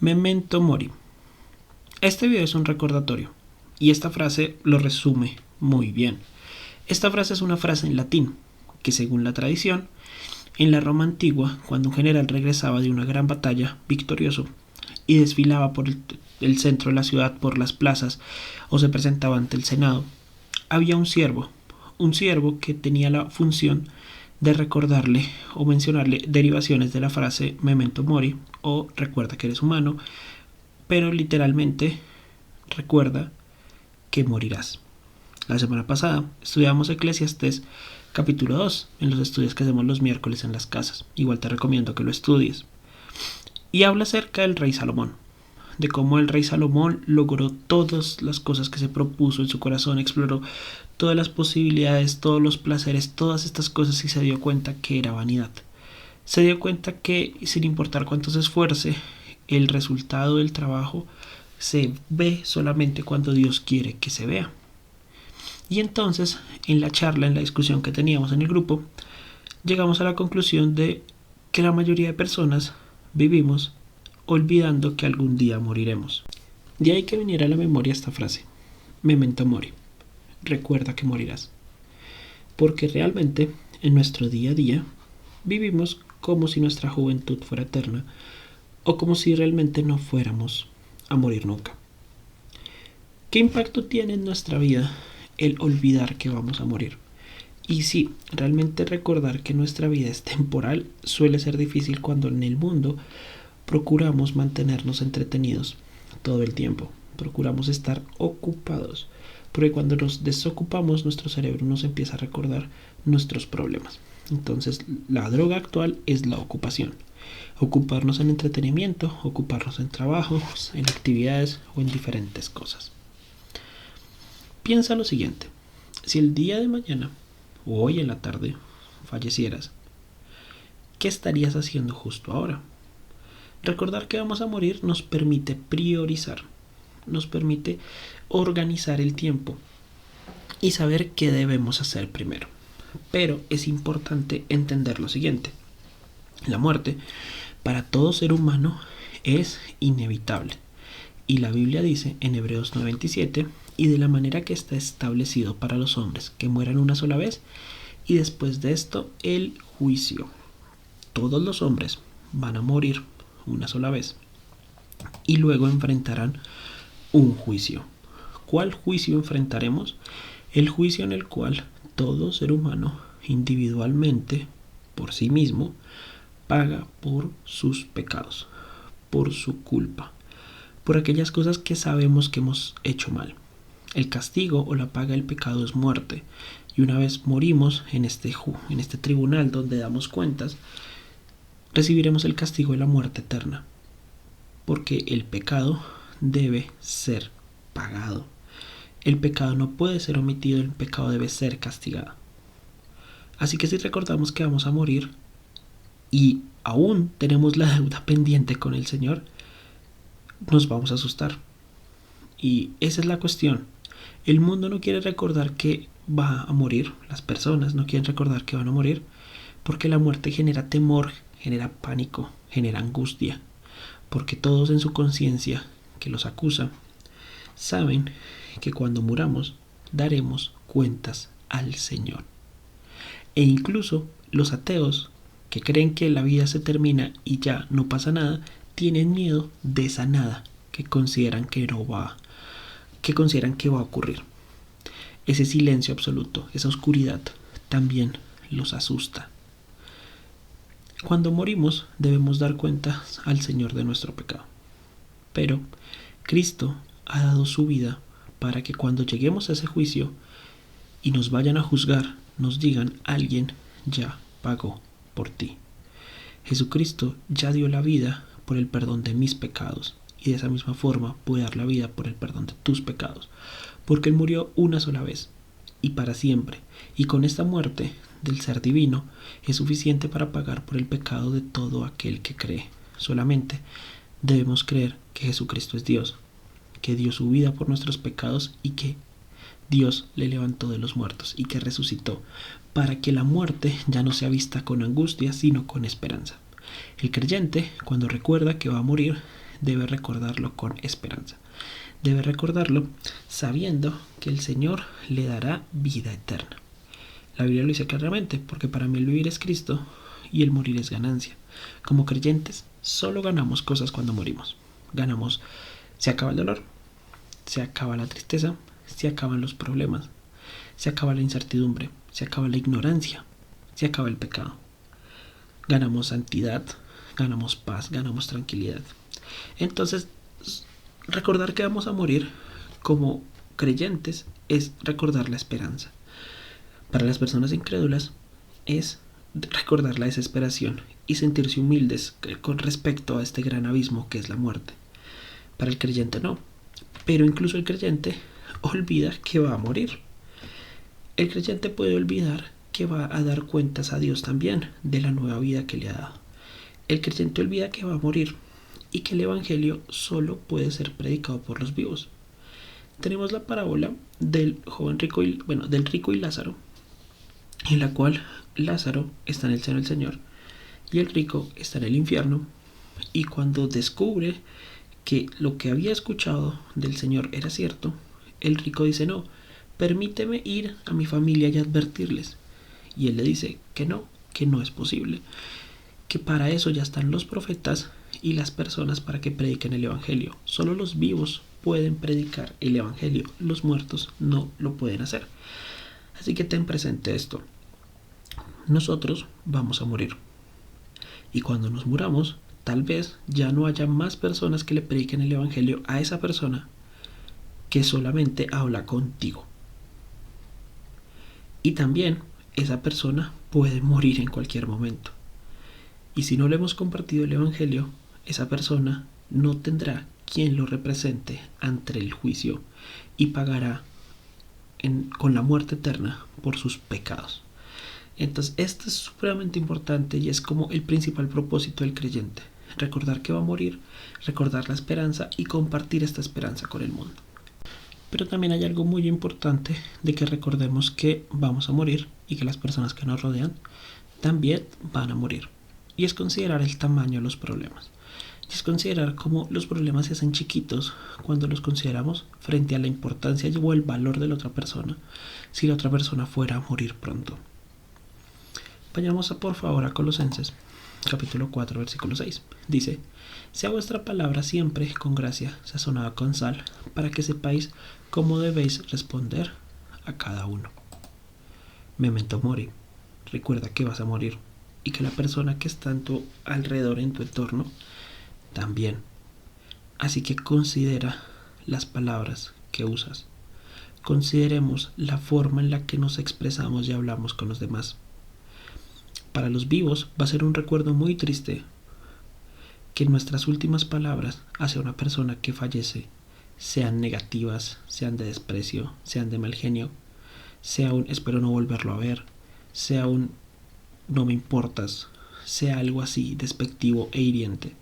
Memento mori. Este video es un recordatorio y esta frase lo resume muy bien. Esta frase es una frase en latín que, según la tradición, en la Roma antigua, cuando un general regresaba de una gran batalla victorioso y desfilaba por el centro de la ciudad, por las plazas, o se presentaba ante el Senado, había un siervo que tenía la función de recordarle o mencionarle derivaciones de la frase memento mori o recuerda que eres humano, pero literalmente recuerda que morirás. La semana pasada estudiamos Eclesiastés capítulo 2 en los estudios que hacemos los miércoles en las casas. Igual te recomiendo que lo estudies. Y habla acerca del rey Salomón, de cómo el rey Salomón logró todas las cosas que se propuso en su corazón, exploró todas las posibilidades, todos los placeres, todas estas cosas y se dio cuenta que era vanidad. Se dio cuenta que sin importar cuánto se esfuerce, el resultado del trabajo se ve solamente cuando Dios quiere que se vea. Y entonces, en la charla, en la discusión que teníamos en el grupo, llegamos a la conclusión de que la mayoría de personas vivimos olvidando que algún día moriremos. De ahí que viniera a la memoria esta frase, memento mori, recuerda que morirás. Porque realmente, en nuestro día a día, vivimos como si nuestra juventud fuera eterna o como si realmente no fuéramos a morir nunca. ¿Qué impacto tiene en nuestra vida el olvidar que vamos a morir? Y sí, realmente recordar que nuestra vida es temporal suele ser difícil cuando en el mundo procuramos mantenernos entretenidos todo el tiempo. Procuramos estar ocupados, porque cuando nos desocupamos nuestro cerebro nos empieza a recordar nuestros problemas. Entonces la droga actual es la ocupación. Ocuparnos en entretenimiento, ocuparnos en trabajos, en actividades o en diferentes cosas. Piensa lo siguiente, si el día de mañana o hoy en la tarde fallecieras, ¿qué estarías haciendo justo ahora? Recordar que vamos a morir nos permite priorizar, nos permite organizar el tiempo y saber qué debemos hacer primero. Pero es importante entender lo siguiente, la muerte para todo ser humano es inevitable. Y la Biblia dice en Hebreos 9:27, y de la manera que está establecido para los hombres, que mueran una sola vez, y después de esto el juicio. Todos los hombres van a morir una sola vez, y luego enfrentarán un juicio. ¿Cuál juicio enfrentaremos? El juicio en el cual todo ser humano, individualmente, por sí mismo, paga por sus pecados, por su culpa, por aquellas cosas que sabemos que hemos hecho mal. El castigo o la paga del pecado es muerte. Y una vez morimos en este tribunal donde damos cuentas, recibiremos el castigo de la muerte eterna. Porque el pecado debe ser pagado. El pecado no puede ser omitido, el pecado debe ser castigado. Así que si recordamos que vamos a morir y aún tenemos la deuda pendiente con el Señor, nos vamos a asustar. Y esa es la cuestión. El mundo no quiere recordar que va a morir, las personas no quieren recordar que van a morir, porque la muerte genera temor, genera pánico, genera angustia, porque todos en su conciencia que los acusa saben que cuando muramos daremos cuentas al Señor. E incluso los ateos que creen que la vida se termina y ya no pasa nada, tienen miedo de esa nada que consideran que va a ocurrir. Ese silencio absoluto, esa oscuridad, también los asusta. Cuando morimos debemos dar cuentas al Señor de nuestro pecado. Pero Cristo ha dado su vida para que cuando lleguemos a ese juicio y nos vayan a juzgar, nos digan, alguien ya pagó por ti. Jesucristo ya dio la vida por el perdón de mis pecados y de esa misma forma puede dar la vida por el perdón de tus pecados, porque Él murió una sola vez y para siempre, y con esta muerte del ser divino es suficiente para pagar por el pecado de todo aquel que cree. Solamente debemos creer que Jesucristo es Dios, que dio su vida por nuestros pecados y que Dios le levantó de los muertos y que resucitó, para que la muerte ya no sea vista con angustia, sino con esperanza. El creyente, cuando recuerda que va a morir, debe recordarlo con esperanza. Debe recordarlo sabiendo que el Señor le dará vida eterna. La Biblia lo dice claramente, porque para mí el vivir es Cristo y el morir es ganancia. Como creyentes, solo ganamos cosas cuando morimos. Ganamos, se acaba el dolor, se acaba la tristeza, se acaban los problemas, se acaba la incertidumbre, se acaba la ignorancia, se acaba el pecado. Ganamos santidad, ganamos paz, ganamos tranquilidad. Entonces, recordar que vamos a morir como creyentes es recordar la esperanza. Para las personas incrédulas es recordar la desesperación y sentirse humildes con respecto a este gran abismo que es la muerte. Para el creyente no, pero incluso el creyente olvida que va a morir. El creyente puede olvidar que va a dar cuentas a Dios también de la nueva vida que le ha dado. El creyente olvida que va a morir y que el evangelio solo puede ser predicado por los vivos. Tenemos la parábola del joven rico del rico y Lázaro, en la cual Lázaro está en el seno del Señor y el rico está en el infierno, y cuando descubre que lo que había escuchado del Señor era cierto, el rico dice: no, permíteme ir a mi familia y advertirles. Y él le dice que no es posible, que para eso ya están los profetas y las personas para que prediquen el evangelio. Solo los vivos pueden predicar el evangelio, los muertos no lo pueden hacer. Así que ten presente esto: nosotros vamos a morir, y cuando nos muramos, tal vez ya no haya más personas que le prediquen el evangelio a esa persona que solamente habla contigo. Y también esa persona puede morir en cualquier momento. Y si no le hemos compartido el evangelio, esa persona no tendrá quien lo represente ante el juicio y pagará con la muerte eterna por sus pecados. Entonces esto es supremamente importante y es como el principal propósito del creyente: recordar que va a morir, recordar la esperanza y compartir esta esperanza con el mundo. Pero también hay algo muy importante de que recordemos que vamos a morir y que las personas que nos rodean también van a morir. Y es considerar el tamaño de los problemas. Y es considerar cómo los problemas se hacen chiquitos cuando los consideramos frente a la importancia o el valor de la otra persona, si la otra persona fuera a morir pronto. Vayamos por favor a Colosenses, capítulo 4, versículo 6. Dice: sea vuestra palabra siempre con gracia, sazonada con sal, para que sepáis cómo debéis responder a cada uno. Memento mori. Recuerda que vas a morir y que la persona que está en tu alrededor, en tu entorno, también. Así que considera las palabras que usas. Consideremos la forma en la que nos expresamos y hablamos con los demás. Para los vivos va a ser un recuerdo muy triste que nuestras últimas palabras hacia una persona que fallece sean negativas, sean de desprecio, sean de mal genio, sea un espero no volverlo a ver, sea un no me importas, sea algo así despectivo e hiriente.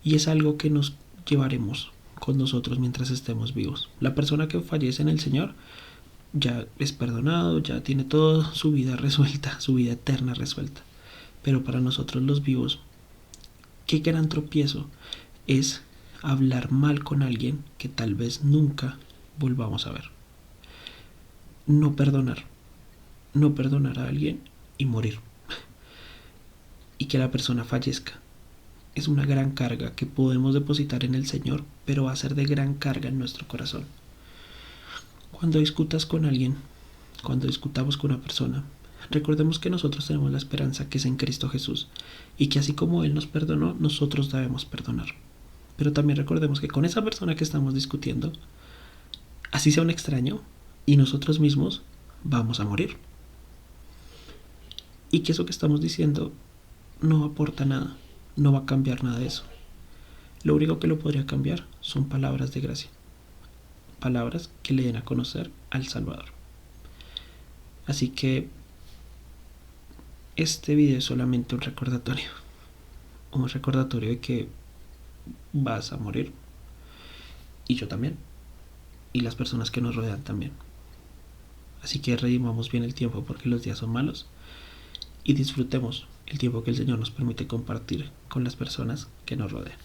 Y es algo que nos llevaremos con nosotros mientras estemos vivos. La persona que fallece en el Señor ya es perdonado, ya tiene toda su vida resuelta, su vida eterna resuelta. Pero para nosotros los vivos, qué gran tropiezo es hablar mal con alguien que tal vez nunca volvamos a ver. No perdonar a alguien y morir. Y que la persona fallezca. Es una gran carga que podemos depositar en el Señor, pero va a ser de gran carga en nuestro corazón. Cuando discutas con alguien, cuando discutamos con una persona, recordemos que nosotros tenemos la esperanza que es en Cristo Jesús, y que así como Él nos perdonó, nosotros debemos perdonar. Pero también recordemos que con esa persona que estamos discutiendo, así sea un extraño, y nosotros mismos vamos a morir. Y que eso que estamos diciendo no aporta nada, no va a cambiar nada de eso. Lo único que lo podría cambiar son palabras de gracia. Palabras que le den a conocer al Salvador. Así que este video es solamente un recordatorio de que vas a morir, y yo también, y las personas que nos rodean también. Así que redimamos bien el tiempo, porque los días son malos, y disfrutemos el tiempo que el Señor nos permite compartir con las personas que nos rodean.